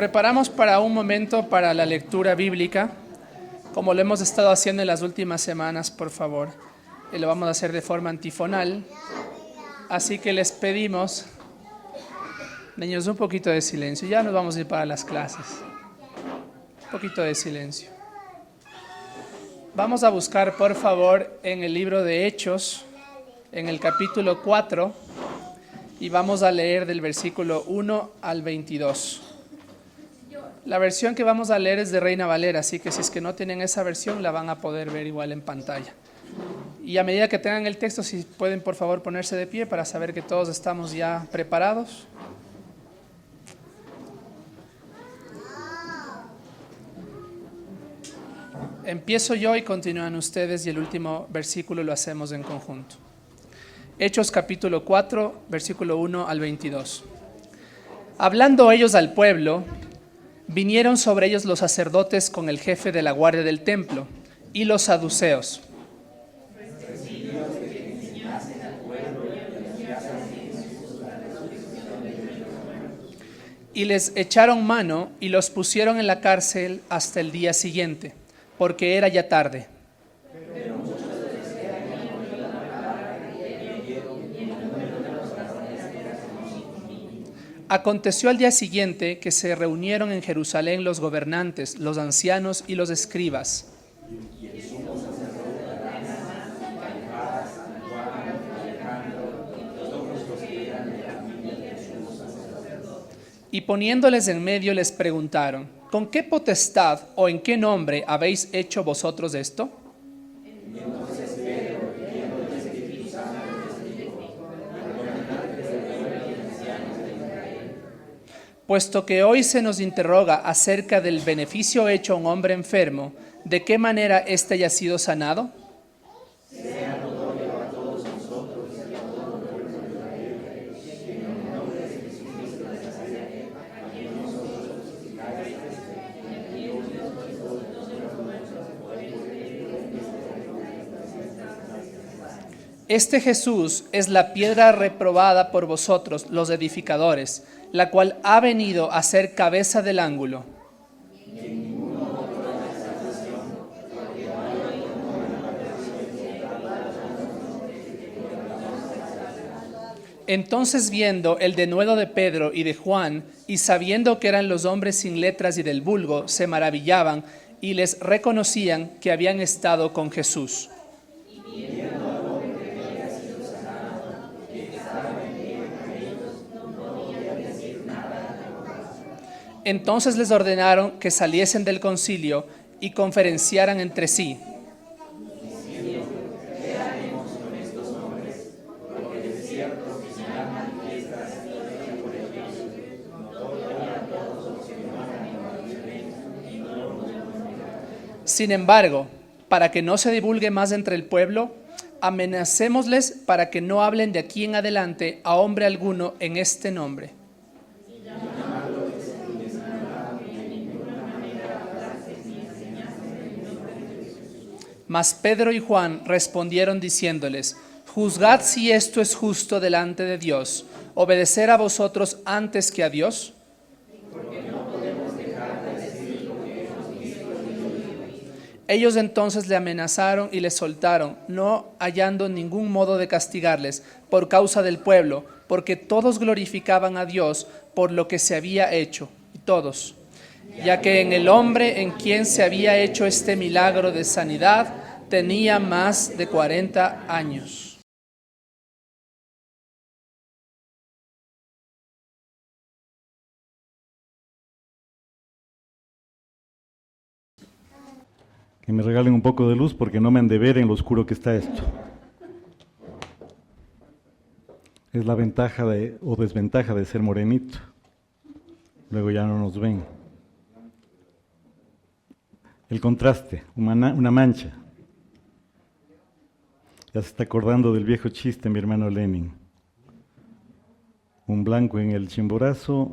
Preparamos para un momento para la lectura bíblica, como lo hemos estado haciendo en las últimas semanas, por favor. Y lo vamos a hacer de forma antifonal. Así que les pedimos, niños, un poquito de silencio. Ya nos vamos a ir para las clases. Un poquito de silencio. Vamos a buscar, por favor, en el libro de Hechos, en el capítulo 4, y vamos a leer del versículo 1 al 22. La versión que vamos a leer es de Reina Valera, así que si es que no tienen esa versión, la van a poder ver igual en pantalla. Y a medida que tengan el texto, si pueden por favor ponerse de pie para saber que todos estamos ya preparados. Empiezo yo y continúan ustedes, y el último versículo lo hacemos en conjunto. Hechos capítulo 4, versículo 1 al 22. Hablando ellos al pueblo, vinieron sobre ellos los sacerdotes con el jefe de la guardia del templo y los saduceos. Y les echaron mano y los pusieron en la cárcel hasta el día siguiente, porque era ya tarde. Aconteció al día siguiente que se reunieron en Jerusalén los gobernantes, los ancianos y los escribas. Y poniéndoles en medio les preguntaron: ¿con qué potestad o en qué nombre habéis hecho vosotros esto? Puesto que hoy se nos interroga acerca del beneficio hecho a un hombre enfermo, ¿de qué manera éste haya sido sanado? Este Jesús es la piedra reprobada por vosotros, los edificadores, la cual ha venido a ser cabeza del ángulo. Entonces, viendo el denuedo de Pedro y de Juan, y sabiendo que eran los hombres sin letras y del vulgo, se maravillaban y les reconocían que habían estado con Jesús. Entonces les ordenaron que saliesen del concilio y conferenciaran entre sí. Sin embargo, para que no se divulgue más entre el pueblo, amenacémosles para que no hablen de aquí en adelante a hombre alguno en este nombre. Mas Pedro y Juan respondieron diciéndoles: juzgad si esto es justo delante de Dios, obedecer a vosotros antes que a Dios. Ellos entonces le amenazaron y le soltaron, no hallando ningún modo de castigarles por causa del pueblo, porque todos glorificaban a Dios por lo que se había hecho, todos, ya que en el hombre en quien se había hecho este milagro de sanidad tenía más de 40 años. Que me regalen un poco de luz porque no me han de ver en lo oscuro que está esto. Es la ventaja o desventaja de ser morenito. Luego ya no nos ven. El contraste, una mancha. Ya se está acordando del viejo chiste, mi hermano Lenin. Un blanco en el Chimborazo,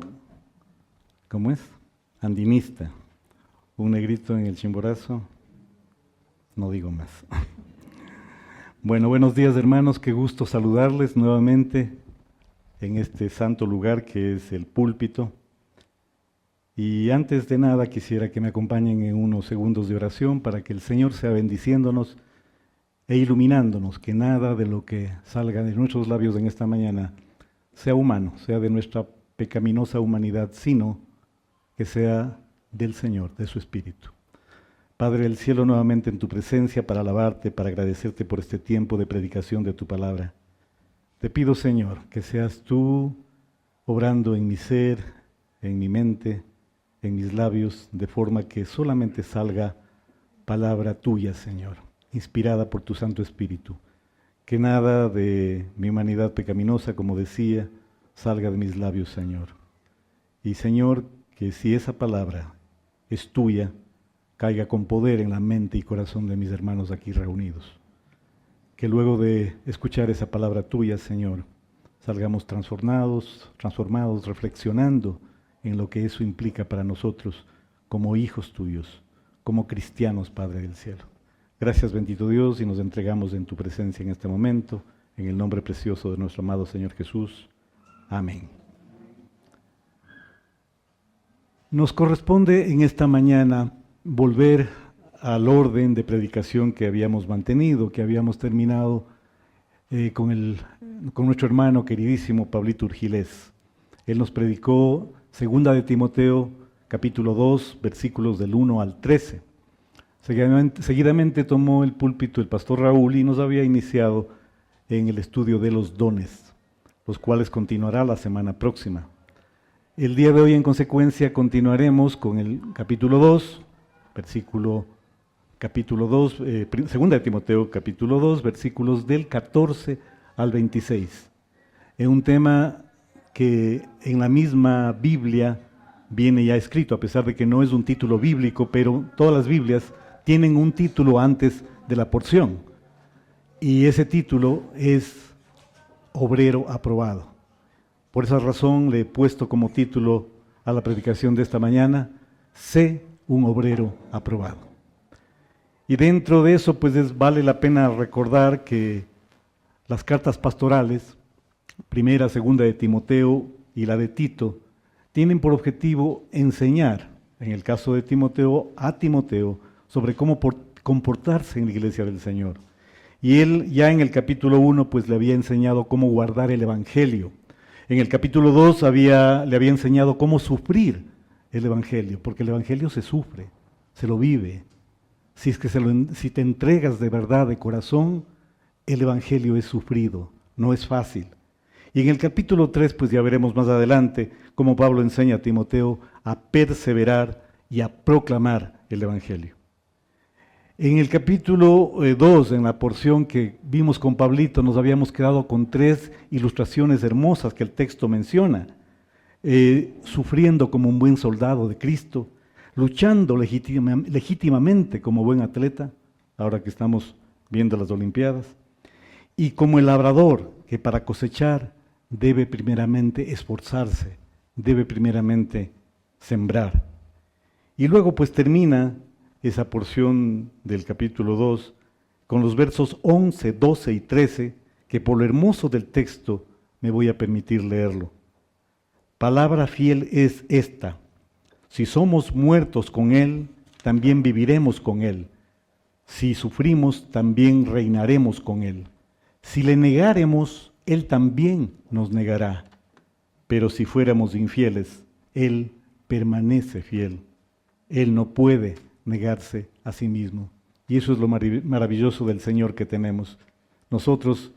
¿cómo es? Andinista. Un negrito en el Chimborazo, no digo más. Bueno, buenos días hermanos, qué gusto saludarles nuevamente en este santo lugar que es el púlpito. Y antes de nada quisiera que me acompañen en unos segundos de oración para que el Señor sea bendiciéndonos e iluminándonos, que nada de lo que salga de nuestros labios en esta mañana sea humano, sea de nuestra pecaminosa humanidad, sino que sea del Señor, de su Espíritu. Padre del cielo, nuevamente en tu presencia para alabarte, para agradecerte por este tiempo de predicación de tu palabra. Te pido, Señor, que seas tú obrando en mi ser, en mi mente, en mis labios, de forma que solamente salga palabra tuya, Señor, inspirada por tu Santo Espíritu. Que nada de mi humanidad pecaminosa, como decía, salga de mis labios, Señor. Y, Señor, que si esa palabra es tuya, caiga con poder en la mente y corazón de mis hermanos aquí reunidos. Que luego de escuchar esa palabra tuya, Señor, salgamos transformados, reflexionando en lo que eso implica para nosotros como hijos tuyos, como cristianos, Padre del cielo. Gracias, bendito Dios, y nos entregamos en tu presencia en este momento, en el nombre precioso de nuestro amado Señor Jesús. Amén. Nos corresponde en esta mañana volver al orden de predicación que habíamos mantenido, que habíamos terminado con nuestro hermano queridísimo Pablito Urgilés. Él nos predicó 2 de Timoteo, capítulo 2, versículos del 1 al 13. Seguidamente tomó el púlpito el pastor Raúl y nos había iniciado en el estudio de los dones, los cuales continuará la semana próxima. El día de hoy, en consecuencia, continuaremos con el capítulo 2, capítulo 2, 2 de Timoteo, capítulo 2, versículos del 14 al 26. Es un tema que en la misma Biblia viene ya escrito, a pesar de que no es un título bíblico, pero todas las Biblias tienen un título antes de la porción. Y ese título es Obrero Aprobado. Por esa razón le he puesto como título a la predicación de esta mañana, Sé un obrero aprobado. Y dentro de eso, pues vale la pena recordar que las cartas pastorales, primera, segunda de Timoteo y la de Tito, tienen por objetivo enseñar, en el caso de Timoteo, a Timoteo, sobre cómo comportarse en la iglesia del Señor. Y él ya en el capítulo 1, pues le había enseñado cómo guardar el Evangelio. En el capítulo 2 le había enseñado cómo sufrir el Evangelio, porque el Evangelio se sufre, se lo vive. Si te entregas de verdad, de corazón, el Evangelio es sufrido, no es fácil. Y en el capítulo 3, pues ya veremos más adelante cómo Pablo enseña a Timoteo a perseverar y a proclamar el Evangelio. En el capítulo 2, en la porción que vimos con Pablito, nos habíamos quedado con 3 ilustraciones hermosas que el texto menciona. Sufriendo como un buen soldado de Cristo, luchando legítimamente como buen atleta, ahora que estamos viendo las Olimpiadas, y como el labrador que para cosechar debe primeramente esforzarse, debe primeramente sembrar. Y luego pues termina esa porción del capítulo 2 con los versos 11, 12 y 13, que por lo hermoso del texto me voy a permitir leerlo. Palabra fiel es esta: si somos muertos con Él, también viviremos con Él. Si sufrimos, también reinaremos con Él. Si le negáremos, Él también nos negará. Pero si fuéramos infieles, Él permanece fiel. Él no puede negarse a sí mismo. Y eso es lo maravilloso del Señor que tenemos. Nosotros,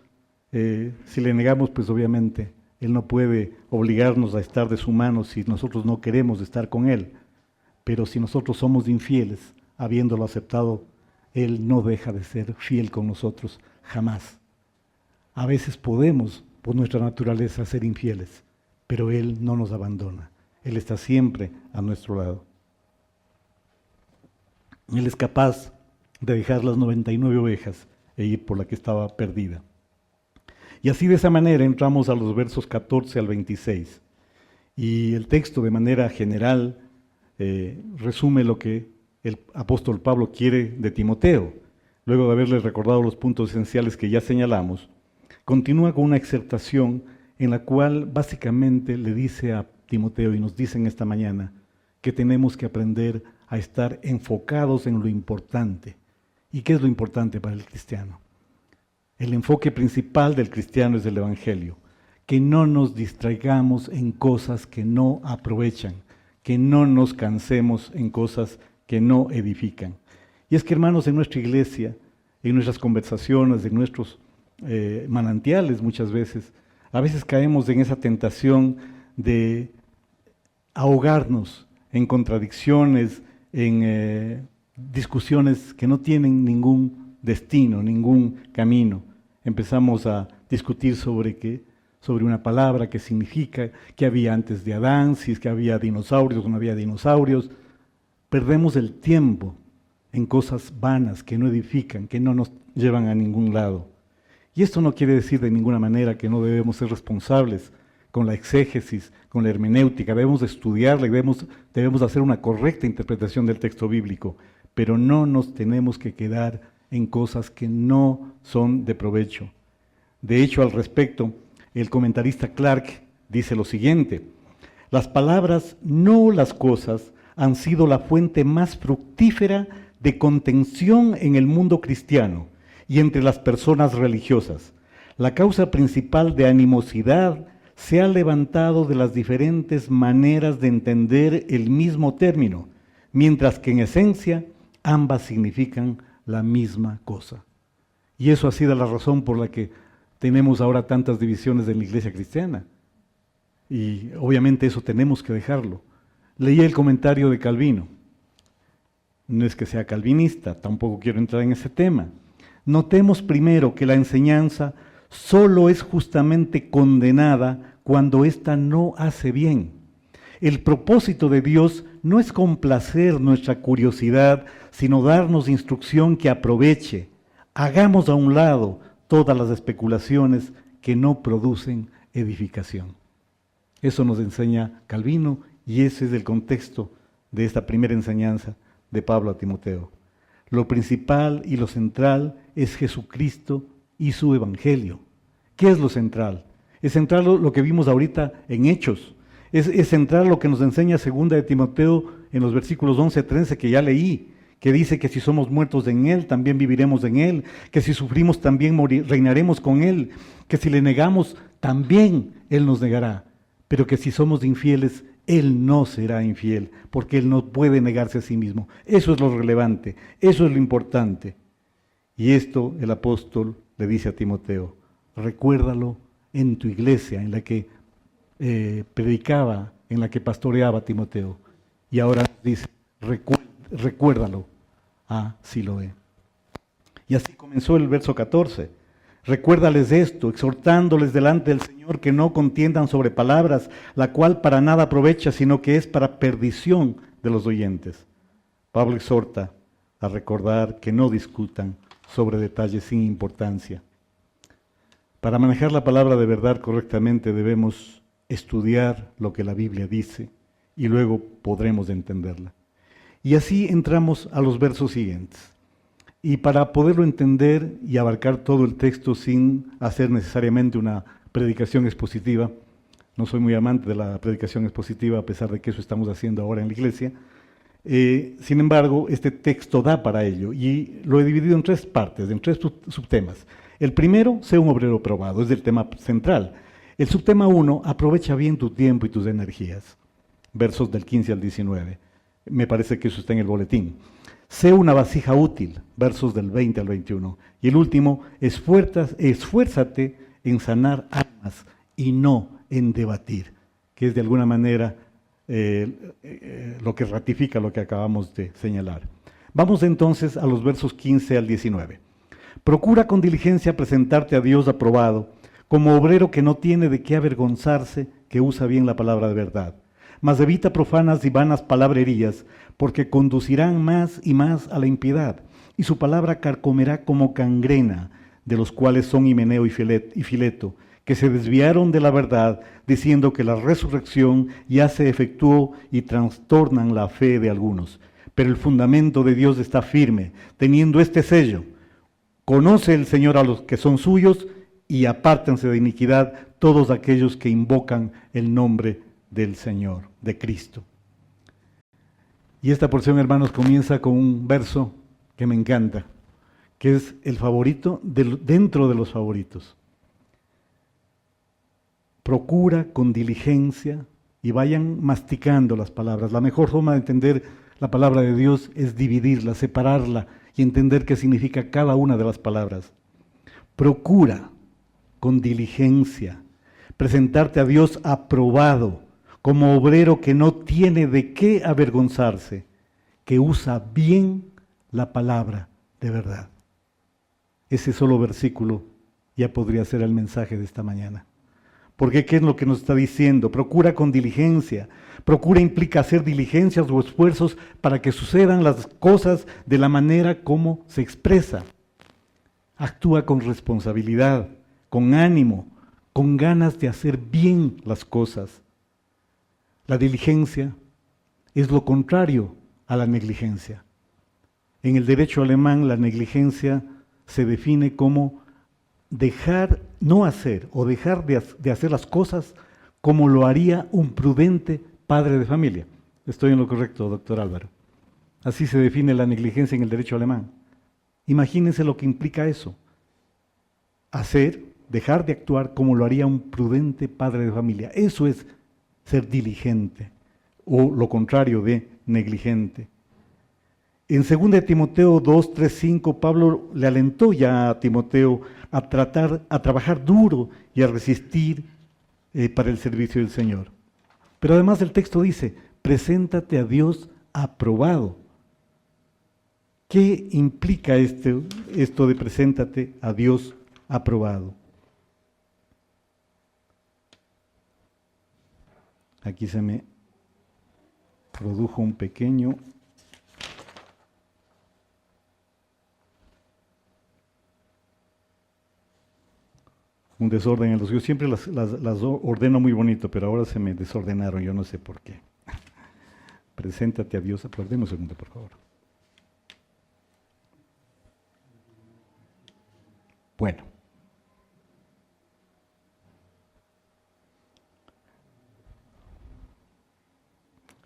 si le negamos, pues obviamente Él no puede obligarnos a estar de su mano si nosotros no queremos estar con Él. Pero si nosotros somos infieles, habiéndolo aceptado, Él no deja de ser fiel con nosotros, jamás. A veces podemos, por nuestra naturaleza, ser infieles, pero Él no nos abandona. Él está siempre a nuestro lado. Él es capaz de dejar las 99 ovejas e ir por la que estaba perdida. Y así de esa manera entramos a los versos 14 al 26. Y el texto de manera general resume lo que el apóstol Pablo quiere de Timoteo. Luego de haberles recordado los puntos esenciales que ya señalamos, continúa con una exhortación en la cual básicamente le dice a Timoteo, y nos dice en esta mañana, que tenemos que aprender a estar enfocados en lo importante. ¿Y qué es lo importante para el cristiano? El enfoque principal del cristiano es el Evangelio. Que no nos distraigamos en cosas que no aprovechan, que no nos cansemos en cosas que no edifican. Y es que, hermanos, en nuestra iglesia, en nuestras conversaciones, en nuestros manantiales muchas veces, a veces caemos en esa tentación de ahogarnos en contradicciones, en discusiones que no tienen ningún destino, ningún camino. Empezamos a discutir sobre una palabra, qué significa, qué había antes de Adán, si es que había dinosaurios o no había dinosaurios. Perdemos el tiempo en cosas vanas que no edifican, que no nos llevan a ningún lado. Y esto no quiere decir de ninguna manera que no debemos ser responsables con la exégesis, con la hermenéutica. Debemos estudiarla y debemos hacer una correcta interpretación del texto bíblico, pero no nos tenemos que quedar en cosas que no son de provecho. De hecho, al respecto, el comentarista Clark dice lo siguiente: las palabras, no las cosas, han sido la fuente más fructífera de contención en el mundo cristiano y entre las personas religiosas. La causa principal de animosidad se ha levantado de las diferentes maneras de entender el mismo término, mientras que en esencia ambas significan la misma cosa. Y eso ha sido la razón por la que tenemos ahora tantas divisiones en la iglesia cristiana. Y obviamente eso tenemos que dejarlo. Leí el comentario de Calvino. No es que sea calvinista, tampoco quiero entrar en ese tema. Notemos primero que la enseñanza solo es justamente condenada cuando ésta no hace bien. El propósito de Dios no es complacer nuestra curiosidad, sino darnos instrucción que aproveche. Hagamos a un lado todas las especulaciones que no producen edificación. Eso nos enseña Calvino y ese es el contexto de esta primera enseñanza de Pablo a Timoteo. Lo principal y lo central es Jesucristo y su Evangelio. ¿Qué es lo central? Es central lo que vimos ahorita en Hechos. Es central lo que nos enseña 2 de Timoteo en los versículos 11, 13 que ya leí, que dice que si somos muertos en Él, también viviremos en Él, que si sufrimos también reinaremos con Él, que si le negamos, también Él nos negará, pero que si somos infieles, Él no será infiel, porque Él no puede negarse a sí mismo. Eso es lo relevante, eso es lo importante. Y esto el apóstol le dice a Timoteo: recuérdalo en tu iglesia, en la que predicaba, en la que pastoreaba a Timoteo. Y ahora dice, recuérdalo a Siloé. Y así comenzó el verso 14. Recuérdales esto, exhortándoles delante del Señor que no contiendan sobre palabras, la cual para nada aprovecha, sino que es para perdición de los oyentes. Pablo exhorta a recordar que no discutan sobre detalles sin importancia. Para manejar la palabra de verdad correctamente debemos estudiar lo que la Biblia dice y luego podremos entenderla. Y así entramos a los versos siguientes. Y para poderlo entender y abarcar todo el texto sin hacer necesariamente una predicación expositiva, no soy muy amante de la predicación expositiva, a pesar de que eso estamos haciendo ahora en la iglesia, sin embargo, este texto da para ello, y lo he dividido en tres partes, en tres subtemas. El primero, sé un obrero probado, es el tema central. El subtema 1, aprovecha bien tu tiempo y tus energías, versos del 15 al 19. Me parece que eso está en el boletín. Sé una vasija útil, versos del 20 al 21. Y el último, esfuérzate en sanar almas y no en debatir, que es de alguna manera lo que ratifica lo que acabamos de señalar. Vamos entonces a los versos 15 al 19. Procura con diligencia presentarte a Dios aprobado, como obrero que no tiene de qué avergonzarse, que usa bien la palabra de verdad. Mas evita profanas y vanas palabrerías, porque conducirán más y más a la impiedad, y su palabra carcomerá como gangrena, de los cuales son Himeneo y Fileto, que se desviaron de la verdad, diciendo que la resurrección ya se efectuó y trastornan la fe de algunos. Pero el fundamento de Dios está firme, teniendo este sello: conoce el Señor a los que son suyos, y apártense de iniquidad todos aquellos que invocan el nombre del Señor, de Cristo. Y esta porción, hermanos, comienza con un verso que me encanta, que es el favorito dentro de los favoritos. Procura con diligencia, y vayan masticando las palabras. La mejor forma de entender la palabra de Dios es dividirla, separarla y entender qué significa cada una de las palabras. Procura con diligencia presentarte a Dios aprobado, como obrero que no tiene de qué avergonzarse, que usa bien la palabra de verdad. Ese solo versículo ya podría ser el mensaje de esta mañana. Porque ¿qué es lo que nos está diciendo? Procura con diligencia. Procura implica hacer diligencias o esfuerzos para que sucedan las cosas de la manera como se expresa. Actúa con responsabilidad, con ánimo, con ganas de hacer bien las cosas. La diligencia es lo contrario a la negligencia. En el derecho alemán, la negligencia se define como dejar no hacer o dejar de hacer las cosas como lo haría un prudente padre de familia. Estoy en lo correcto, doctor Álvaro. Así se define la negligencia en el derecho alemán. Imagínense lo que implica eso. Hacer, dejar de actuar como lo haría un prudente padre de familia. Eso es ser diligente, o lo contrario de negligente. En 2 Timoteo 2, 3, 5, Pablo le alentó ya a Timoteo a trabajar duro y a resistir para el servicio del Señor. Pero además el texto dice, preséntate a Dios aprobado. ¿Qué implica esto de preséntate a Dios aprobado? Aquí se me produjo un pequeño desorden en los... Yo siempre las ordeno muy bonito, pero ahora se me desordenaron, yo no sé por qué. Preséntate a Dios. Deme un segundo, por favor. Bueno.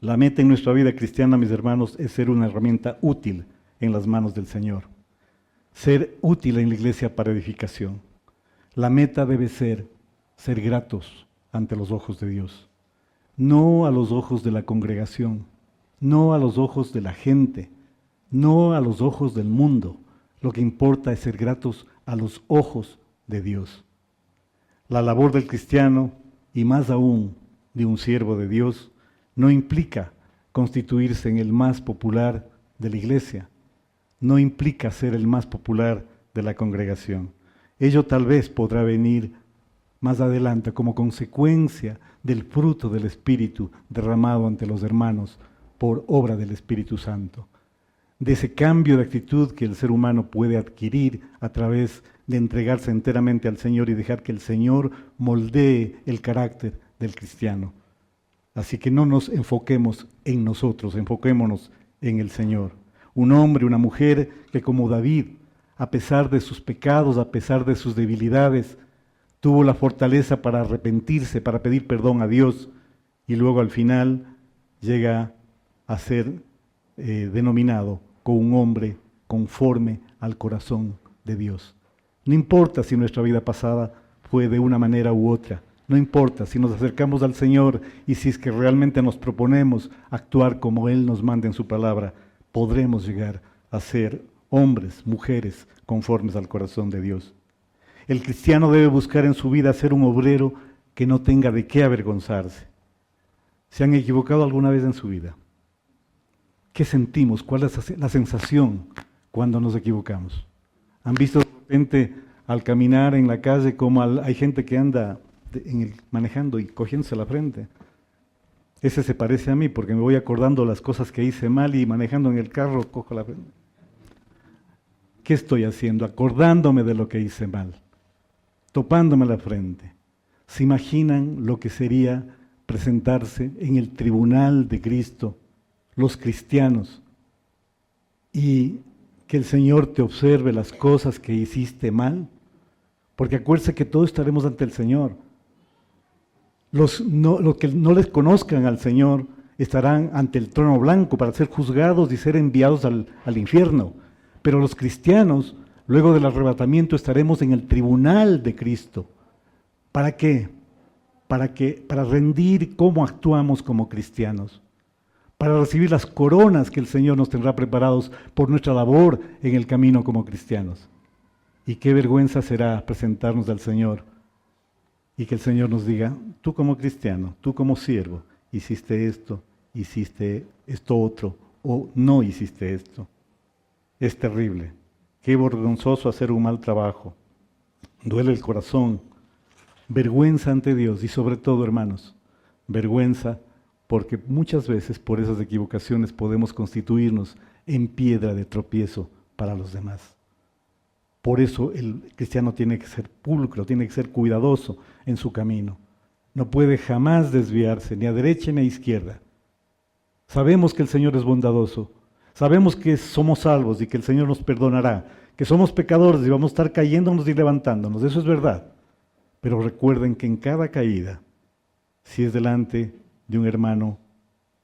La meta en nuestra vida cristiana, mis hermanos, es ser una herramienta útil en las manos del Señor. Ser útil en la iglesia para edificación. La meta debe ser gratos ante los ojos de Dios. No a los ojos de la congregación, no a los ojos de la gente, no a los ojos del mundo. Lo que importa es ser gratos a los ojos de Dios. La labor del cristiano, y más aún de un siervo de Dios, no implica constituirse en el más popular de la iglesia, no implica ser el más popular de la congregación. Ello tal vez podrá venir más adelante como consecuencia del fruto del Espíritu derramado ante los hermanos por obra del Espíritu Santo, de ese cambio de actitud que el ser humano puede adquirir a través de entregarse enteramente al Señor y dejar que el Señor moldee el carácter del cristiano. Así que no nos enfoquemos en nosotros, enfoquémonos en el Señor. Un hombre, una mujer que como David, a pesar de sus pecados, a pesar de sus debilidades, tuvo la fortaleza para arrepentirse, para pedir perdón a Dios, y luego al final llega a ser denominado como un hombre conforme al corazón de Dios. No importa si nuestra vida pasada fue de una manera u otra, no importa si nos acercamos al Señor y si es que realmente nos proponemos actuar como Él nos manda en su palabra, podremos llegar a ser hombres, mujeres conformes al corazón de Dios. El cristiano debe buscar en su vida ser un obrero que no tenga de qué avergonzarse. ¿Se han equivocado alguna vez en su vida? ¿Qué sentimos? ¿Cuál es la sensación cuando nos equivocamos? ¿Han visto de repente al caminar en la calle como hay gente que anda manejando y cogiéndose la frente? Ese se parece a mí porque me voy acordando las cosas que hice mal y manejando en el carro cojo la frente. ¿Qué estoy haciendo? Acordándome de lo que hice mal, topándome la frente. ¿Se imaginan lo que sería presentarse en el tribunal de Cristo, los cristianos, y que el Señor te observe las cosas que hiciste mal? Porque acuérdense que todos estaremos ante el Señor. Los que no les conozcan al Señor estarán ante el trono blanco para ser juzgados y ser enviados al infierno. Pero los cristianos, luego del arrebatamiento, estaremos en el tribunal de Cristo. ¿Para qué? Para rendir cómo actuamos como cristianos, para recibir las coronas que el Señor nos tendrá preparados por nuestra labor en el camino como cristianos. Y qué vergüenza será presentarnos al Señor y que el Señor nos diga: tú como cristiano, tú como siervo, hiciste esto otro, o no hiciste esto. Es terrible. Qué vergonzoso hacer un mal trabajo. Duele el corazón. Vergüenza ante Dios y sobre todo, hermanos, vergüenza porque muchas veces por esas equivocaciones podemos constituirnos en piedra de tropiezo para los demás. Por eso el cristiano tiene que ser pulcro, tiene que ser cuidadoso en su camino. No puede jamás desviarse ni a derecha ni a izquierda. Sabemos que el Señor es bondadoso, sabemos que somos salvos y que el Señor nos perdonará, que somos pecadores y vamos a estar cayéndonos y levantándonos, eso es verdad. Pero recuerden que en cada caída, si es delante de un hermano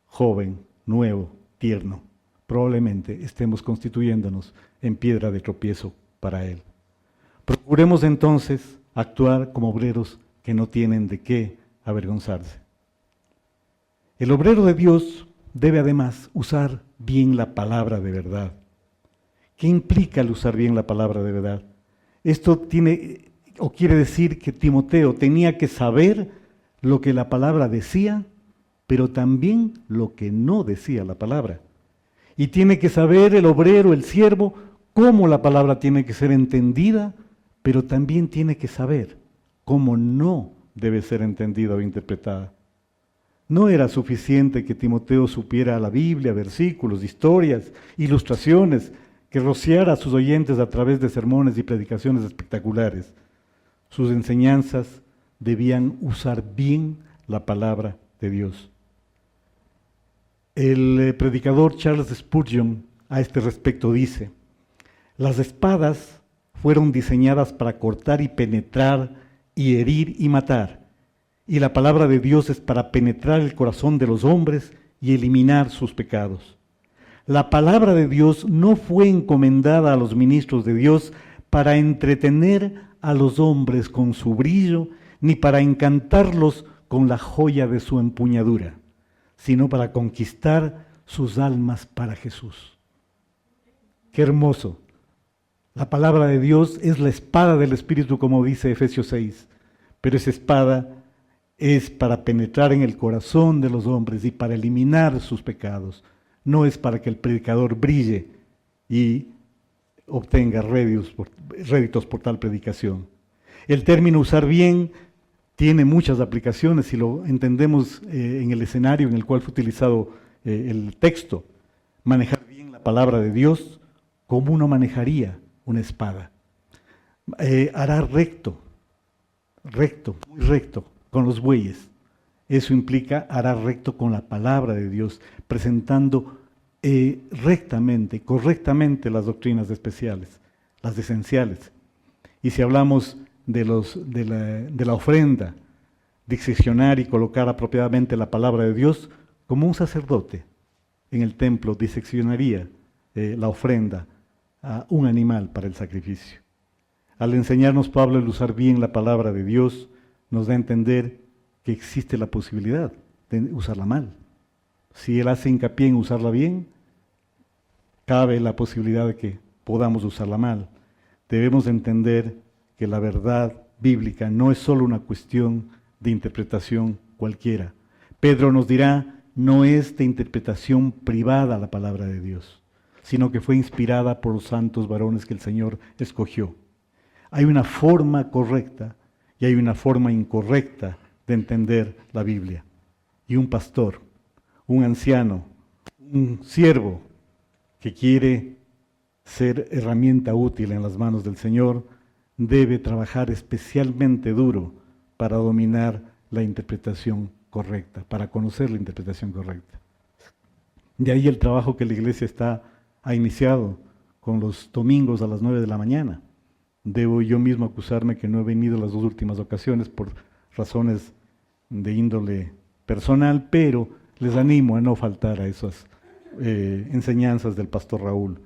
joven, nuevo, tierno, probablemente estemos constituyéndonos en piedra de tropiezo para él. Procuremos entonces actuar como obreros que no tienen de qué avergonzarse. El obrero de Dios debe además usar bien la palabra de verdad. ¿Qué implica el usar bien la palabra de verdad? Esto quiere decir que Timoteo tenía que saber lo que la palabra decía, pero también lo que no decía la palabra. Y tiene que saber el obrero, el siervo, cómo la palabra tiene que ser entendida, pero también tiene que saber cómo no debe ser entendida o interpretada. No era suficiente que Timoteo supiera la Biblia, versículos, historias, ilustraciones, que rociara a sus oyentes a través de sermones y predicaciones espectaculares. Sus enseñanzas debían usar bien la palabra de Dios. El predicador Charles Spurgeon a este respecto dice: las espadas fueron diseñadas para cortar y penetrar y herir y matar, y la palabra de Dios es para penetrar el corazón de los hombres y eliminar sus pecados. La palabra de Dios no fue encomendada a los ministros de Dios para entretener a los hombres con su brillo, ni para encantarlos con la joya de su empuñadura, sino para conquistar sus almas para Jesús. Qué hermoso. La palabra de Dios es la espada del Espíritu, como dice Efesios 6, pero esa espada es para penetrar en el corazón de los hombres y para eliminar sus pecados. No es para que el predicador brille y obtenga réditos por tal predicación. El término usar bien tiene muchas aplicaciones si lo entendemos en el escenario en el cual fue utilizado el texto. Manejar bien la palabra de Dios como uno manejaría una espada. Hará recto, muy recto, con los bueyes. Eso implica hará recto con la palabra de Dios, presentando rectamente, correctamente las doctrinas especiales, las esenciales. Y si hablamos de la ofrenda, diseccionar y colocar apropiadamente la palabra de Dios, como un sacerdote en el templo diseccionaría la ofrenda a un animal para el sacrificio. Al enseñarnos Pablo el usar bien la palabra de Dios, nos da a entender que existe la posibilidad de usarla mal. Si él hace hincapié en usarla bien, cabe la posibilidad de que podamos usarla mal. Debemos entender que la verdad bíblica no es solo una cuestión de interpretación cualquiera. Pedro nos dirá, no es de interpretación privada la palabra de Dios, sino que fue inspirada por los santos varones que el Señor escogió. Hay una forma correcta y hay una forma incorrecta de entender la Biblia. Y un pastor, un anciano, un siervo que quiere ser herramienta útil en las manos del Señor, debe trabajar especialmente duro para dominar la interpretación correcta, para conocer la interpretación correcta. De ahí el trabajo que la iglesia ha iniciado con los domingos a las 9 de la mañana. Debo yo mismo acusarme que no he venido las 2 últimas ocasiones por razones de índole personal, pero les animo a no faltar a esas enseñanzas del pastor Raúl.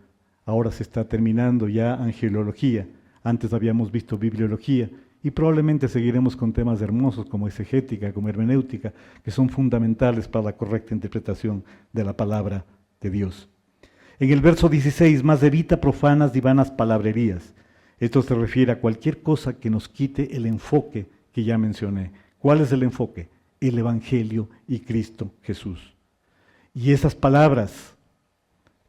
Ahora se está terminando ya angelología, antes habíamos visto bibliología y probablemente seguiremos con temas hermosos como exegética, como hermenéutica, que son fundamentales para la correcta interpretación de la palabra de Dios. En el verso 16, más evita profanas y vanas palabrerías. Esto se refiere a cualquier cosa que nos quite el enfoque que ya mencioné. ¿Cuál es el enfoque? El Evangelio y Cristo Jesús. Y esas palabras,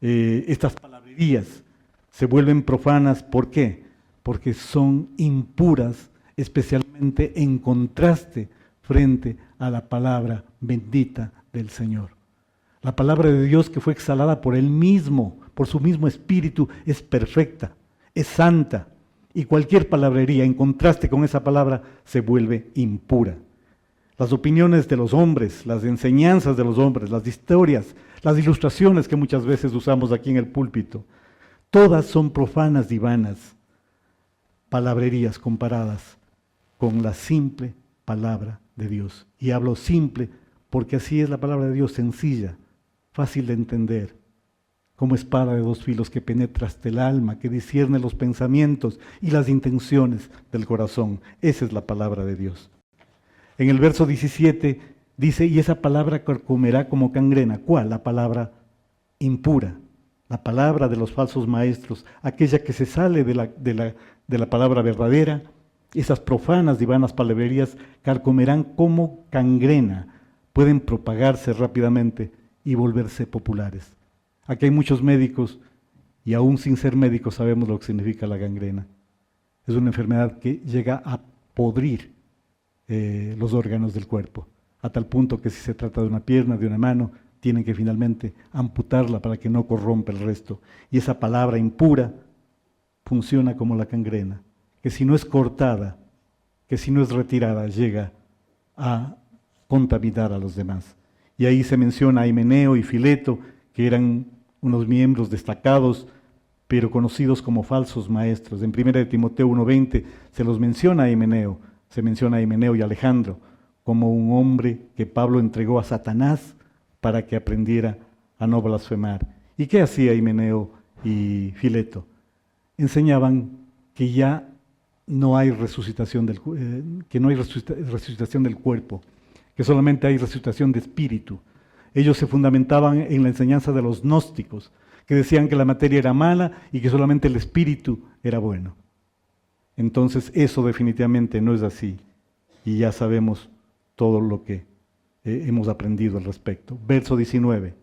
estas palabrerías, se vuelven profanas. ¿Por qué? Porque son impuras, especialmente en contraste frente a la palabra bendita del Señor. La palabra de Dios que fue exhalada por Él mismo, por su mismo Espíritu, es perfecta, es santa. Y cualquier palabrería en contraste con esa palabra se vuelve impura. Las opiniones de los hombres, las enseñanzas de los hombres, las historias, las ilustraciones que muchas veces usamos aquí en el púlpito, todas son profanas y vanas palabrerías comparadas con la simple palabra de Dios. Y hablo simple porque así es la palabra de Dios, sencilla, fácil de entender, como espada de 2 filos que penetra hasta el alma, que discierne los pensamientos y las intenciones del corazón. Esa es la palabra de Dios. En el verso 17 dice, y esa palabra comerá como gangrena. ¿Cuál? La palabra impura, la palabra de los falsos maestros, aquella que se sale de la palabra verdadera. Esas profanas y vanas palabrerías carcomerán como gangrena, pueden propagarse rápidamente y volverse populares. Aquí hay muchos médicos y aún sin ser médicos sabemos lo que significa la gangrena. Es una enfermedad que llega a podrir los órganos del cuerpo, a tal punto que si se trata de una pierna, de una mano, tienen que finalmente amputarla para que no corrompa el resto. Y esa palabra impura funciona como la gangrena, que si no es cortada, que si no es retirada, llega a contaminar a los demás. Y ahí se menciona a Himeneo y Fileto, que eran unos miembros destacados, pero conocidos como falsos maestros. En 1 Timoteo 1:20 se los menciona a Himeneo, se menciona a Himeneo y Alejandro como un hombre que Pablo entregó a Satanás para que aprendiera a no blasfemar. ¿Y qué hacía Himeneo y Fileto? Enseñaban que ya no hay resucitación del cuerpo, que solamente hay resucitación de espíritu. Ellos se fundamentaban en la enseñanza de los gnósticos, que decían que la materia era mala y que solamente el espíritu era bueno. Entonces eso definitivamente no es así. y ya sabemos todo lo que hemos aprendido al respecto. Verso 19,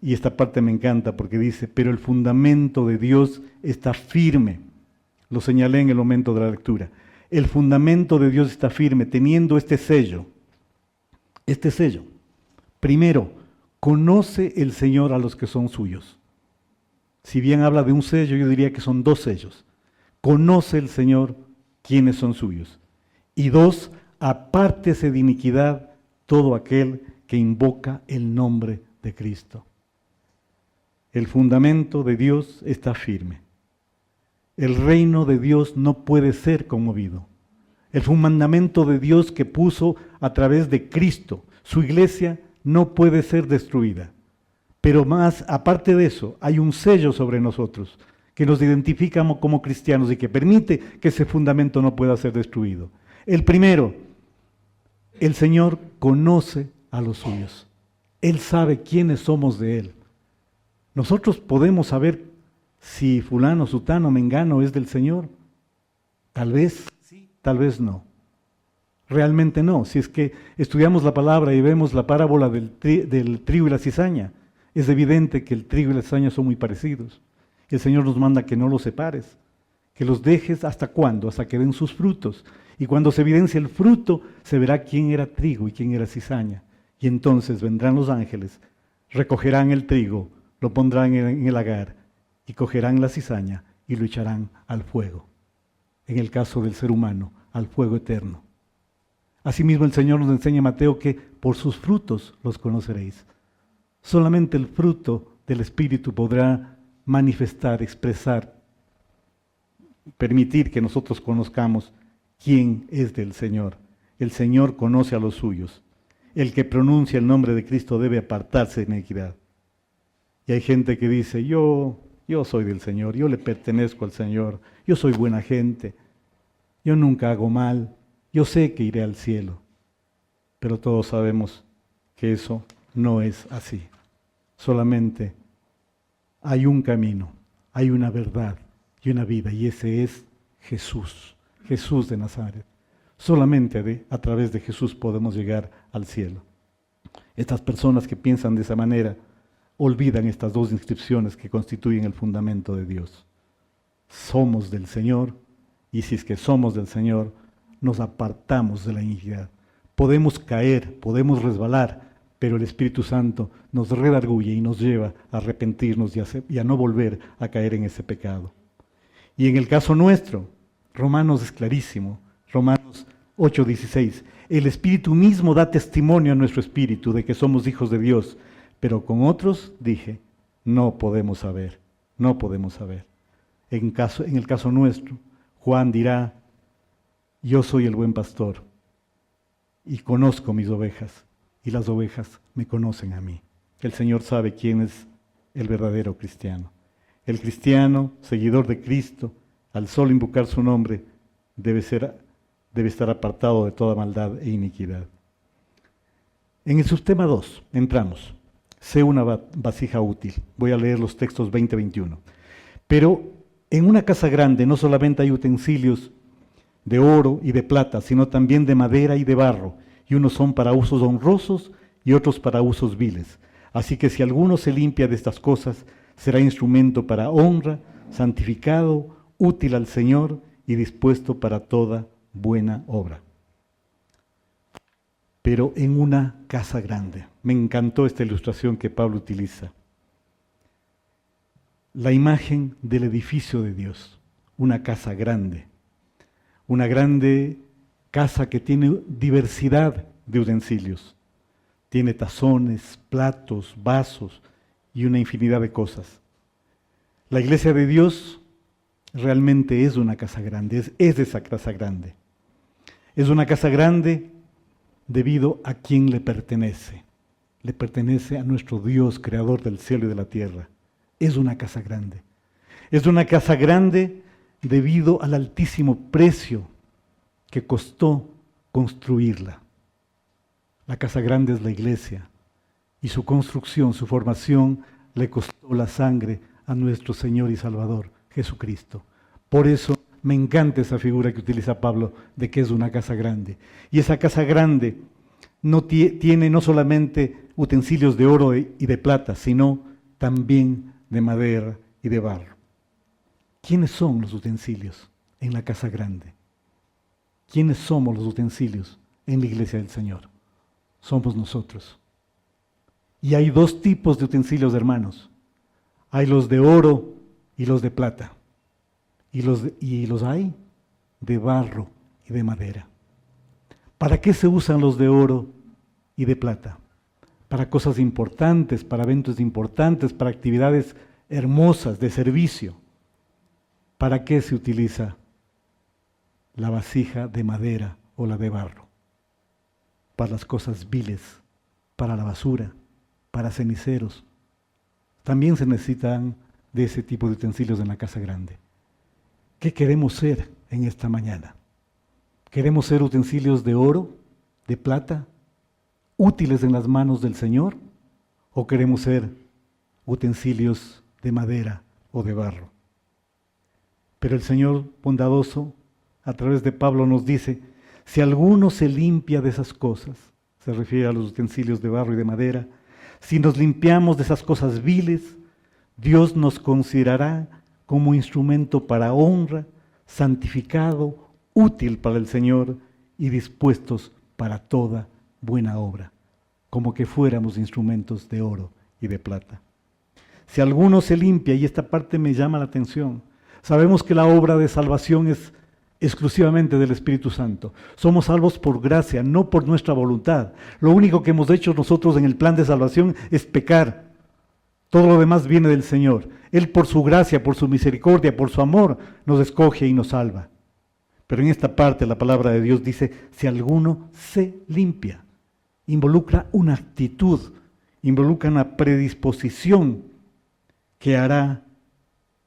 y esta parte me encanta porque dice, pero el fundamento de Dios está firme. Lo señalé en el momento de la lectura. El fundamento de Dios está firme, teniendo este sello. Este sello. Primero, conoce el Señor a los que son suyos. Si bien habla de un sello, yo diría que son 2 sellos. Conoce el Señor quienes son suyos. Y 2, apártese de iniquidad todo aquel que invoca el nombre de Cristo. El fundamento de Dios está firme. El reino de Dios no puede ser conmovido. El fundamento de Dios que puso a través de Cristo, su iglesia, no puede ser destruida. Pero más, aparte de eso, hay un sello sobre nosotros que nos identifica como cristianos y que permite que ese fundamento no pueda ser destruido. El primero, el Señor conoce a los suyos. Él sabe quiénes somos de Él. Nosotros podemos saber si fulano, sutano, mengano es del Señor. Tal vez sí, tal vez no. Realmente no. Si es que estudiamos la palabra y vemos la parábola del trigo y la cizaña, es evidente que el trigo y la cizaña son muy parecidos. El Señor nos manda que no los separes, que los dejes ¿hasta cuándo? Hasta que den sus frutos. Y cuando se evidencie el fruto, se verá quién era trigo y quién era cizaña. Y entonces vendrán los ángeles, recogerán el trigo, lo pondrán en el lagar y cogerán la cizaña y lo echarán al fuego. En el caso del ser humano, al fuego eterno. Asimismo el Señor nos enseña en Mateo que por sus frutos los conoceréis. Solamente el fruto del Espíritu podrá manifestar, expresar, permitir que nosotros conozcamos quién es del Señor. El Señor conoce a los suyos. El que pronuncia el nombre de Cristo debe apartarse de iniquidad. Y hay gente que dice, yo soy del Señor, yo le pertenezco al Señor, yo soy buena gente, yo nunca hago mal, yo sé que iré al cielo. Pero todos sabemos que eso no es así. Solamente hay un camino, hay una verdad y una vida, y ese es Jesús, Jesús de Nazaret. Solamente a través de Jesús podemos llegar al cielo. Estas personas que piensan de esa manera olvidan estas 2 inscripciones que constituyen el fundamento de Dios. Somos del Señor, y si es que somos del Señor, nos apartamos de la iniquidad. Podemos caer, podemos resbalar, pero el Espíritu Santo nos redarguye y nos lleva a arrepentirnos y a no volver a caer en ese pecado. Y en el caso nuestro, Romanos es clarísimo, Romanos 8:16, el Espíritu mismo da testimonio a nuestro espíritu de que somos hijos de Dios, pero con otros, dije, no podemos saber, no podemos saber. En el caso nuestro, Juan dirá, yo soy el buen pastor y conozco mis ovejas y las ovejas me conocen a mí. El Señor sabe quién es el verdadero cristiano. El cristiano, seguidor de Cristo, al solo invocar su nombre, debe estar apartado de toda maldad e iniquidad. En el subtema 2, entramos. Sé una vasija útil. Voy a leer los textos 20-21. Pero en una casa grande no solamente hay utensilios de oro y de plata, sino también de madera y de barro, y unos son para usos honrosos y otros para usos viles. Así que si alguno se limpia de estas cosas, será instrumento para honra, santificado, útil al Señor y dispuesto para toda buena obra. Pero en una casa grande. Me encantó esta ilustración que Pablo utiliza. La imagen del edificio de Dios, una casa grande. Una grande casa que tiene diversidad de utensilios. Tiene tazones, platos, vasos y una infinidad de cosas. La iglesia de Dios realmente es una casa grande, es esa casa grande. Es una casa grande debido a quien le pertenece. Le pertenece a nuestro Dios, creador del cielo y de la tierra. Es una casa grande. Es una casa grande debido al altísimo precio que costó construirla. La casa grande es la iglesia y su construcción, su formación, le costó la sangre a nuestro Señor y Salvador, Jesucristo. Por eso me encanta esa figura que utiliza Pablo de que es una casa grande. Y esa casa grande no tiene no solamente utensilios de oro y de plata, sino también de madera y de barro. ¿Quiénes son los utensilios en la casa grande? ¿Quiénes somos los utensilios en la iglesia del Señor? Somos nosotros. Y hay dos tipos de utensilios, hermanos. Hay los de oro y los de plata. Y los hay de barro y de madera. ¿Para qué se usan los de oro y de plata? Para cosas importantes, para eventos importantes, para actividades hermosas de servicio. ¿Para qué se utiliza la vasija de madera o la de barro? Para las cosas viles, para la basura, para ceniceros. También se necesitan de ese tipo de utensilios en la casa grande. ¿Qué queremos ser en esta mañana? ¿Queremos ser utensilios de oro, de plata, útiles en las manos del Señor? ¿O queremos ser utensilios de madera o de barro? Pero el Señor bondadoso, a través de Pablo, nos dice, si alguno se limpia de esas cosas, se refiere a los utensilios de barro y de madera, si nos limpiamos de esas cosas viles, Dios nos considerará como instrumento para honra, santificado, útil para el Señor y dispuestos para toda buena obra, como que fuéramos instrumentos de oro y de plata. Si alguno se limpia, y esta parte me llama la atención, sabemos que la obra de salvación es exclusivamente del Espíritu Santo. Somos salvos por gracia, no por nuestra voluntad. Lo único que hemos hecho nosotros en el plan de salvación es pecar. Todo lo demás viene del Señor. Él por su gracia, por su misericordia, por su amor, nos escoge y nos salva. Pero en esta parte la palabra de Dios dice, si alguno se limpia, involucra una actitud, involucra una predisposición que hará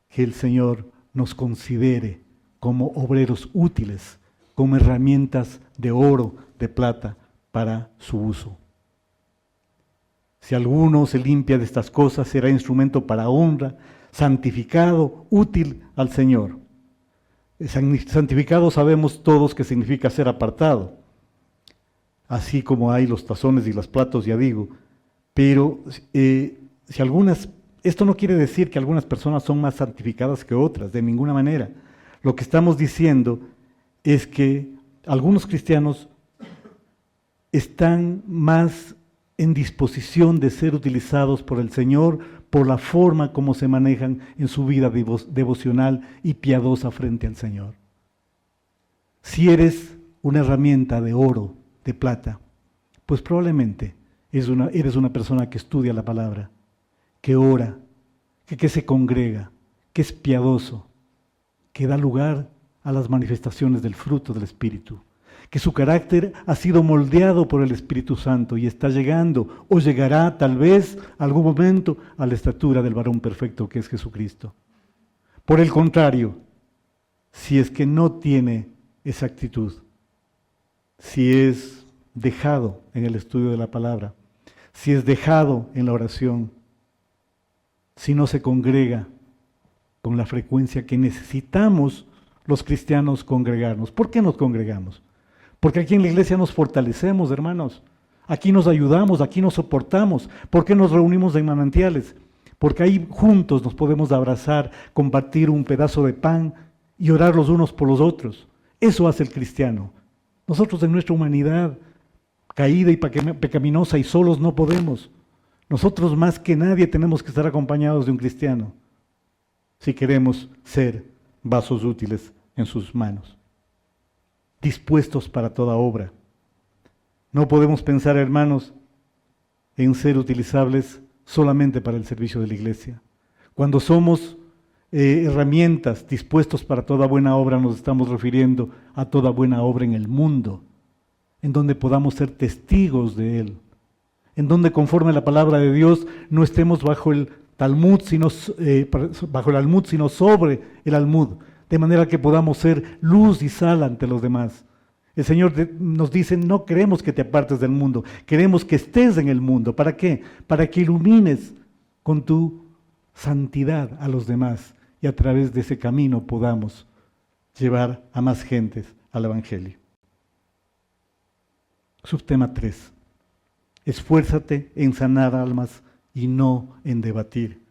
que el Señor nos considere como obreros útiles, como herramientas de oro, de plata, para su uso. Si alguno se limpia de estas cosas, será instrumento para honra, santificado, útil al Señor. Santificado sabemos todos que significa ser apartado, así como hay los tazones y los platos, ya digo, pero esto no quiere decir que algunas personas son más santificadas que otras, de ninguna manera. Lo que estamos diciendo es que algunos cristianos están más en disposición de ser utilizados por el Señor por la forma como se manejan en su vida devocional y piadosa frente al Señor. Si eres una herramienta de oro, de plata, pues probablemente eres una persona que estudia la palabra, que ora, que se congrega, que es piadoso, que da lugar a las manifestaciones del fruto del Espíritu, que su carácter ha sido moldeado por el Espíritu Santo y está llegando o llegará tal vez algún momento a la estatura del varón perfecto que es Jesucristo. Por el contrario, si es que no tiene esa actitud, si es dejado en el estudio de la palabra, si es dejado en la oración, si no se congrega con la frecuencia que necesitamos los cristianos congregarnos. ¿Por qué nos congregamos? Porque aquí en la iglesia nos fortalecemos, hermanos. Aquí nos ayudamos, aquí nos soportamos. ¿Por qué nos reunimos en manantiales? Porque ahí juntos nos podemos abrazar, compartir un pedazo de pan y orar los unos por los otros. Eso hace el cristiano. Nosotros en nuestra humanidad caída y pecaminosa y solos no podemos. Nosotros más que nadie tenemos que estar acompañados de un cristiano si queremos ser vasos útiles en sus manos, dispuestos para toda obra. No podemos pensar, hermanos, en ser utilizables solamente para el servicio de la iglesia. Cuando somos herramientas dispuestos para toda buena obra, nos estamos refiriendo a toda buena obra en el mundo, en donde podamos ser testigos de Él, en donde conforme a la palabra de Dios no estemos bajo el Talmud, sino sobre el almud, de manera que podamos ser luz y sal ante los demás. El Señor nos dice, no queremos que te apartes del mundo, queremos que estés en el mundo. ¿Para qué? Para que ilumines con tu santidad a los demás y a través de ese camino podamos llevar a más gentes al Evangelio. Subtema 3. Esfuérzate en sanar almas y no en debatir.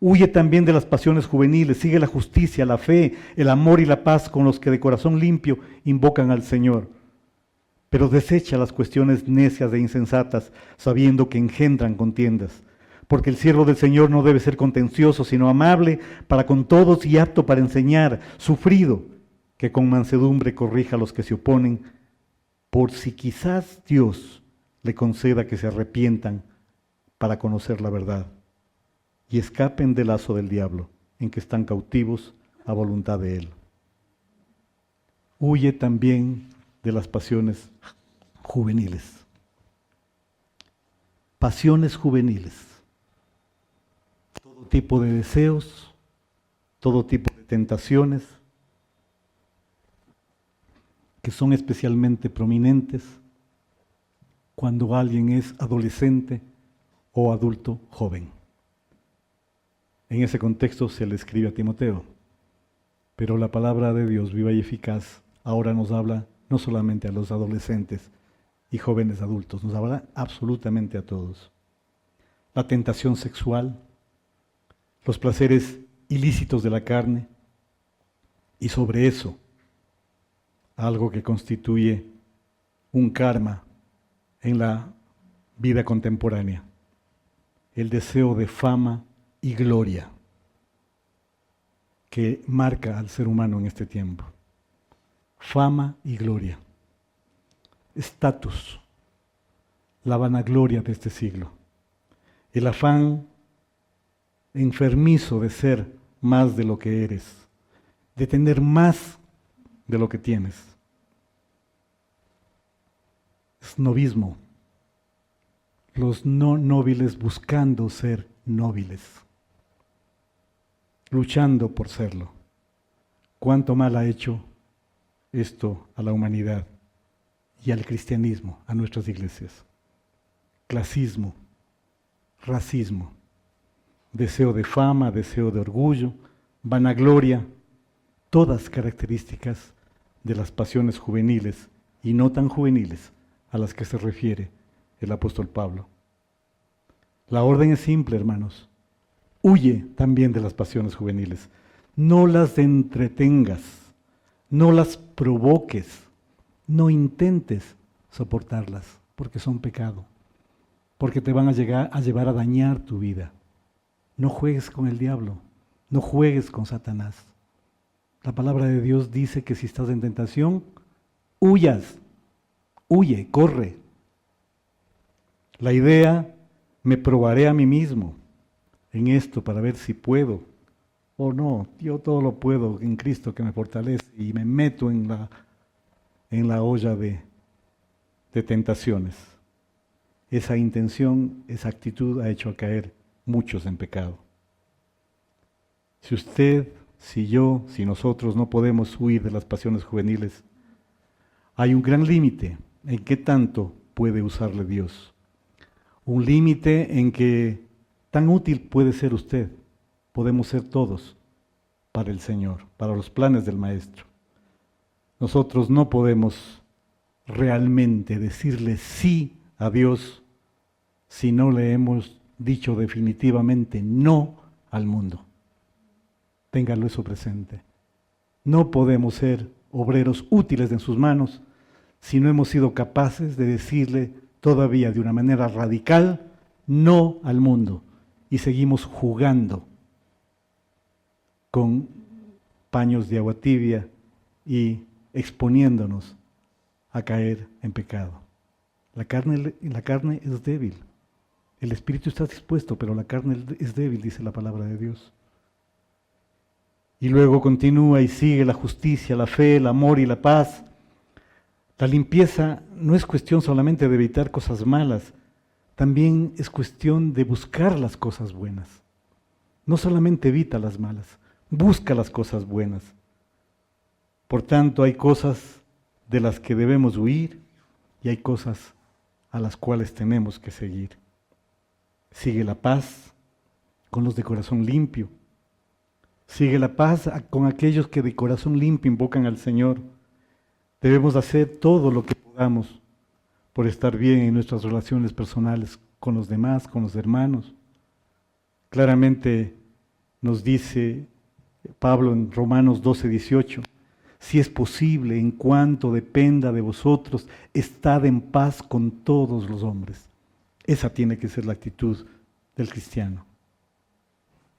Huye también de las pasiones juveniles, sigue la justicia, la fe, el amor y la paz con los que de corazón limpio invocan al Señor. Pero desecha las cuestiones necias e insensatas, sabiendo que engendran contiendas. Porque el siervo del Señor no debe ser contencioso, sino amable para con todos y apto para enseñar, sufrido, que con mansedumbre corrija a los que se oponen, por si quizás Dios le conceda que se arrepientan para conocer la verdad y escapen del lazo del diablo, en que están cautivos a voluntad de él. Huye también de las pasiones juveniles. Pasiones juveniles. Todo tipo de deseos, todo tipo de tentaciones, que son especialmente prominentes cuando alguien es adolescente o adulto joven. En ese contexto se le escribe a Timoteo, pero la palabra de Dios viva y eficaz ahora nos habla no solamente a los adolescentes y jóvenes adultos, nos habla absolutamente a todos. La tentación sexual, los placeres ilícitos de la carne y sobre eso, algo que constituye un karma en la vida contemporánea, el deseo de fama y gloria que marca al ser humano en este tiempo. Fama y gloria, estatus, la vanagloria de este siglo, el afán enfermizo de ser más de lo que eres, de tener más de lo que tienes. Snobismo, los no nóbiles buscando ser nóbiles, luchando por serlo. ¿Cuánto mal ha hecho esto a la humanidad y al cristianismo, a nuestras iglesias? Clasismo, racismo, deseo de fama, deseo de orgullo, vanagloria, todas características de las pasiones juveniles y no tan juveniles a las que se refiere el apóstol Pablo. La orden es simple, hermanos. Huye también de las pasiones juveniles. No las entretengas, no las provoques, no intentes soportarlas, porque son pecado, porque te van a llevar a dañar tu vida. No juegues con el diablo, no juegues con Satanás. La palabra de Dios dice que si estás en tentación, huyas, huye, corre. La idea, me probaré a mí mismo en esto para ver si puedo o no. Yo todo lo puedo en Cristo que me fortalece y me meto en la olla de tentaciones. Esa intención, esa actitud ha hecho caer muchos en pecado. Si usted, si yo, si nosotros no podemos huir de las pasiones juveniles, hay un gran límite en qué tanto puede usarle Dios. Un límite en que tan útil puede ser usted, podemos ser todos para el Señor, para los planes del Maestro. Nosotros no podemos realmente decirle sí a Dios si no le hemos dicho definitivamente no al mundo. Téngalo eso presente. No podemos ser obreros útiles en sus manos si no hemos sido capaces de decirle todavía de una manera radical no al mundo y seguimos jugando con paños de agua tibia y exponiéndonos a caer en pecado. La carne es débil. El espíritu está dispuesto, pero la carne es débil, dice la palabra de Dios. Y luego continúa y sigue la justicia, la fe, el amor y la paz. La limpieza no es cuestión solamente de evitar cosas malas, también es cuestión de buscar las cosas buenas. No solamente evita las malas, busca las cosas buenas. Por tanto, hay cosas de las que debemos huir y hay cosas a las cuales tenemos que seguir. Sigue la paz con los de corazón limpio. Sigue la paz con aquellos que de corazón limpio invocan al Señor. Debemos hacer todo lo que podamos por estar bien en nuestras relaciones personales con los demás, con los hermanos. Claramente nos dice Pablo en Romanos 12:18, si es posible, en cuanto dependa de vosotros, estad en paz con todos los hombres. Esa tiene que ser la actitud del cristiano.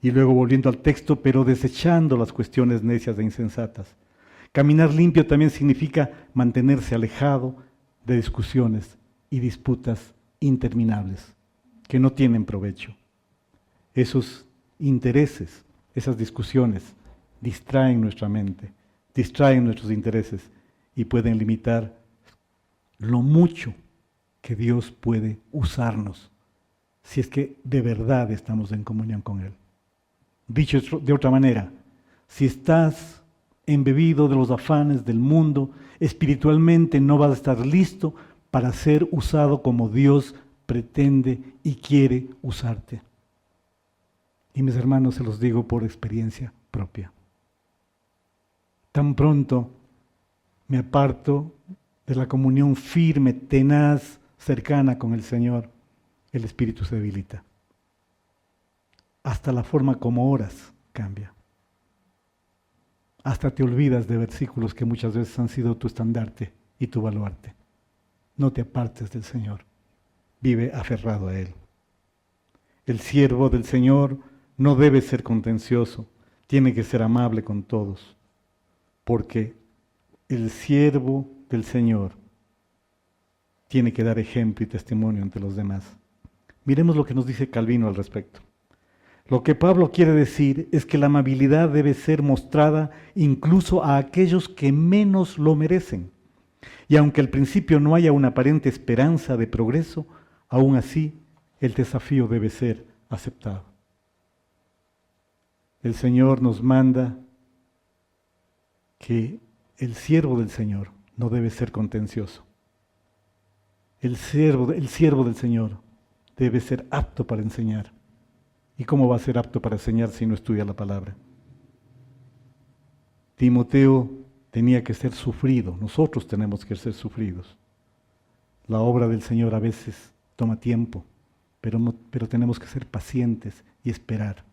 Y luego volviendo al texto, pero desechando las cuestiones necias e insensatas. Caminar limpio también significa mantenerse alejado de discusiones y disputas interminables que no tienen provecho. Esos intereses, esas discusiones distraen nuestra mente, distraen nuestros intereses y pueden limitar lo mucho que Dios puede usarnos si es que de verdad estamos en comunión con Él. Dicho de otra manera, si estás embebido de los afanes del mundo, espiritualmente no vas a estar listo para ser usado como Dios pretende y quiere usarte. Y mis hermanos, se los digo por experiencia propia. Tan pronto me aparto de la comunión firme, tenaz, cercana con el Señor, el espíritu se debilita. Hasta la forma como oras cambia. Hasta te olvidas de versículos que muchas veces han sido tu estandarte y tu baluarte. No te apartes del Señor. Vive aferrado a Él. El siervo del Señor no debe ser contencioso, tiene que ser amable con todos, porque el siervo del Señor tiene que dar ejemplo y testimonio ante los demás. Miremos lo que nos dice Calvino al respecto. Lo que Pablo quiere decir es que la amabilidad debe ser mostrada incluso a aquellos que menos lo merecen. Y aunque al principio no haya una aparente esperanza de progreso, aún así el desafío debe ser aceptado. El Señor nos manda que el siervo del Señor no debe ser contencioso. El siervo del Señor debe ser apto para enseñar. ¿Y cómo va a ser apto para enseñar si no estudia la palabra? Timoteo tenía que ser sufrido, nosotros tenemos que ser sufridos. La obra del Señor a veces toma tiempo, pero tenemos que ser pacientes y esperar.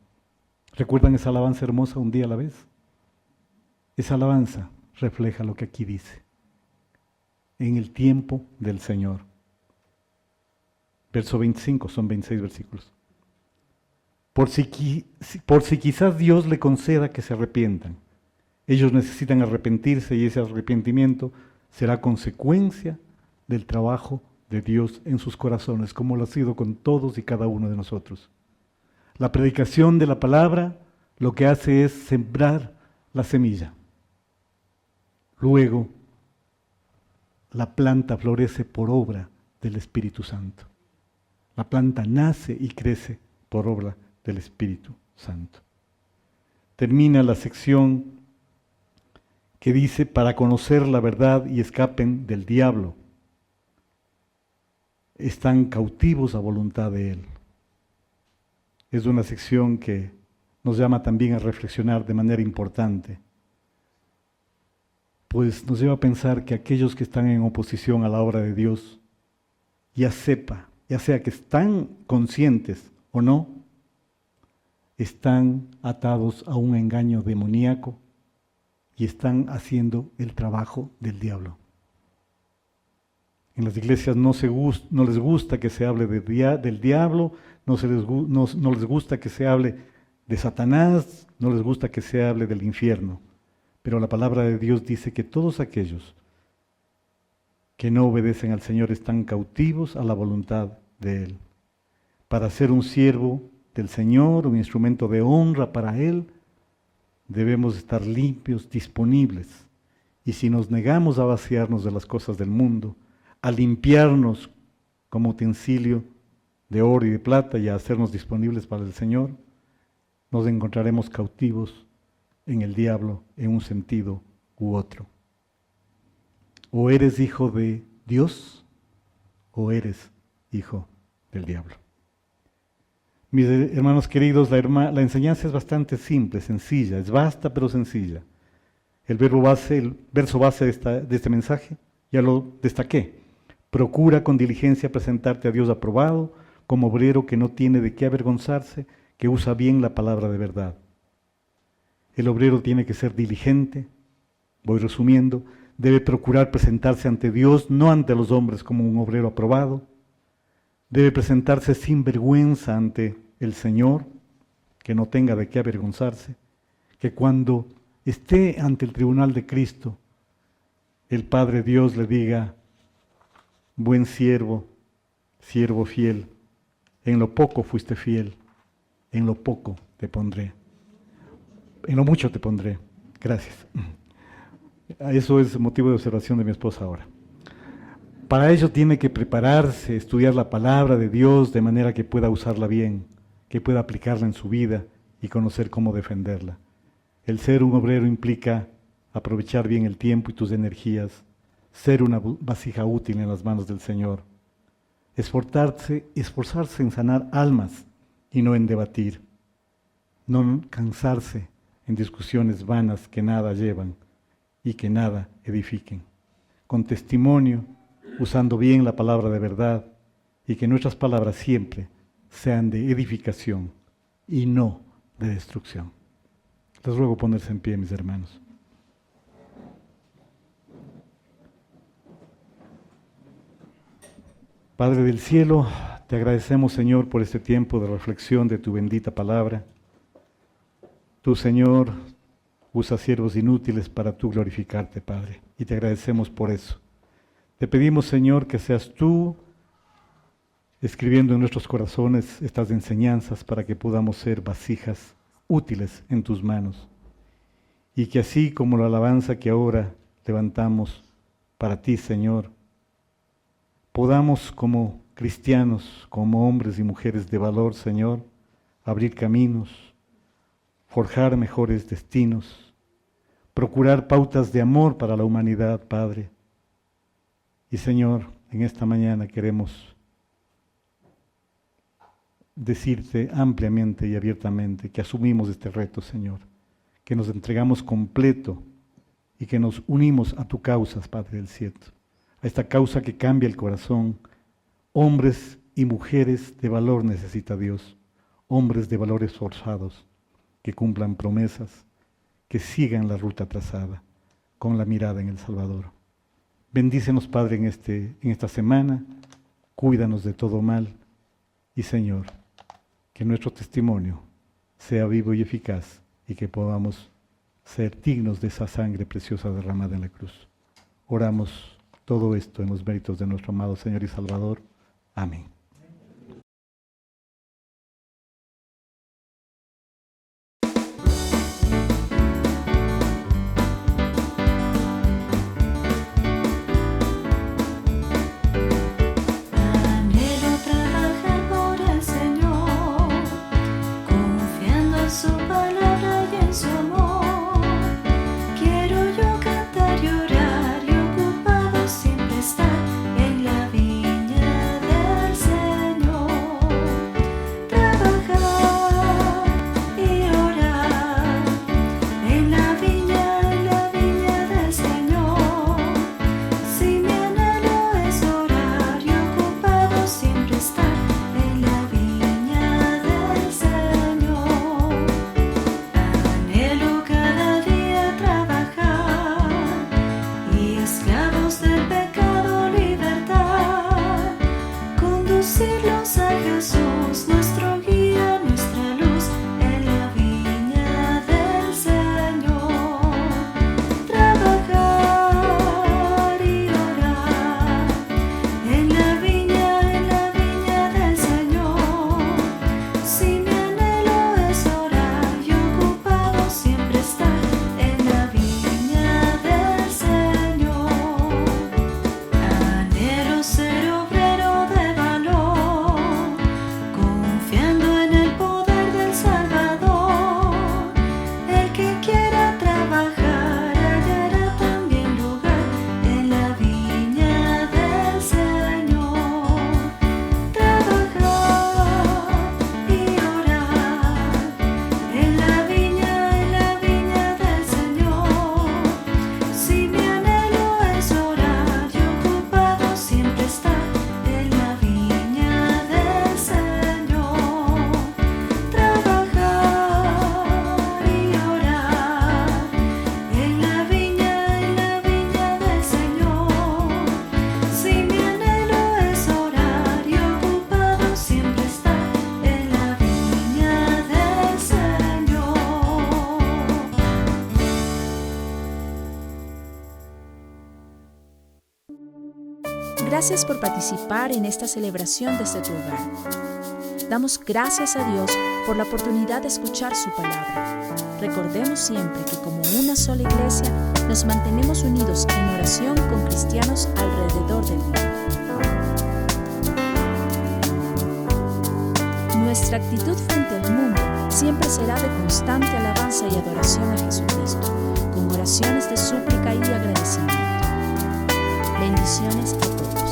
¿Recuerdan esa alabanza hermosa, un día a la vez? Esa alabanza refleja lo que aquí dice. En el tiempo del Señor. Verso 25, son 26 versículos. Por si quizás Dios le conceda que se arrepientan. Ellos necesitan arrepentirse y ese arrepentimiento será consecuencia del trabajo de Dios en sus corazones, como lo ha sido con todos y cada uno de nosotros. La predicación de la palabra lo que hace es sembrar la semilla. Luego, la planta florece por obra del Espíritu Santo. La planta nace y crece por obra del Espíritu Santo. Termina la sección que dice, para conocer la verdad y escapen del diablo. Están cautivos a voluntad de Él. Es una sección que nos llama también a reflexionar de manera importante, pues nos lleva a pensar que aquellos que están en oposición a la obra de Dios, ya sea que están conscientes o no, están atados a un engaño demoníaco y están haciendo el trabajo del diablo. En las iglesias no les gusta que se hable del diablo, no les gusta que se hable de Satanás, no les gusta que se hable del infierno. Pero la palabra de Dios dice que todos aquellos que no obedecen al Señor están cautivos a la voluntad de Él. Para ser un siervo del Señor, un instrumento de honra para Él, debemos estar limpios, disponibles. Y si nos negamos a vaciarnos de las cosas del mundo, a limpiarnos como utensilio de oro y de plata y a hacernos disponibles para el Señor, nos encontraremos cautivos en el diablo en un sentido u otro. O eres hijo de Dios o eres hijo del diablo. Mis hermanos queridos, la enseñanza es bastante simple, sencilla, es vasta pero sencilla. El verso base de este mensaje, ya lo destaqué. Procura con diligencia presentarte a Dios aprobado, como obrero que no tiene de qué avergonzarse, que usa bien la palabra de verdad. El obrero tiene que ser diligente, voy resumiendo, debe procurar presentarse ante Dios, no ante los hombres como un obrero aprobado. Debe presentarse sin vergüenza ante el Señor, que no tenga de qué avergonzarse, que cuando esté ante el tribunal de Cristo, el Padre Dios le diga: buen siervo, siervo fiel, en lo poco fuiste fiel, en lo poco te pondré, en lo mucho te pondré. Gracias. Eso es motivo de observación de mi esposa ahora. Para ello tiene que prepararse, estudiar la palabra de Dios de manera que pueda usarla bien, que pueda aplicarla en su vida y conocer cómo defenderla. El ser un obrero implica aprovechar bien el tiempo y tus energías, ser una vasija útil en las manos del Señor, esforzarse en sanar almas y no en debatir, no cansarse en discusiones vanas que nada llevan y que nada edifiquen, con testimonio, usando bien la palabra de verdad, y que nuestras palabras siempre sean de edificación y no de destrucción. Les ruego ponerse en pie, mis hermanos. Padre del cielo, te agradecemos, Señor, por este tiempo de reflexión de tu bendita palabra. Tú, Señor, usas siervos inútiles para tú glorificarte, Padre, y te agradecemos por eso. Te pedimos, Señor, que seas tú escribiendo en nuestros corazones estas enseñanzas para que podamos ser vasijas útiles en tus manos. Y que así como la alabanza que ahora levantamos para ti, Señor, podamos como cristianos, como hombres y mujeres de valor, Señor, abrir caminos, forjar mejores destinos, procurar pautas de amor para la humanidad, Padre. Y Señor, en esta mañana queremos decirte ampliamente y abiertamente que asumimos este reto, Señor, que nos entregamos completo y que nos unimos a tu causa, Padre del cielo, a esta causa que cambia el corazón. Hombres y mujeres de valor necesita Dios, hombres de valores forzados, que cumplan promesas, que sigan la ruta trazada, con la mirada en el Salvador. Bendícenos, Padre, en esta semana, cuídanos de todo mal, y Señor, que nuestro testimonio sea vivo y eficaz, y que podamos ser dignos de esa sangre preciosa derramada en la cruz. Oramos todo esto en los méritos de nuestro amado Señor y Salvador. Amén. Gracias por participar en esta celebración desde tu hogar. Damos gracias a Dios por la oportunidad de escuchar su palabra. Recordemos siempre que como una sola iglesia nos mantenemos unidos en oración con cristianos alrededor del mundo. Nuestra actitud frente al mundo siempre será de constante alabanza y adoración a Jesucristo, con oraciones de súplica y agradecimiento. Bendiciones a todos.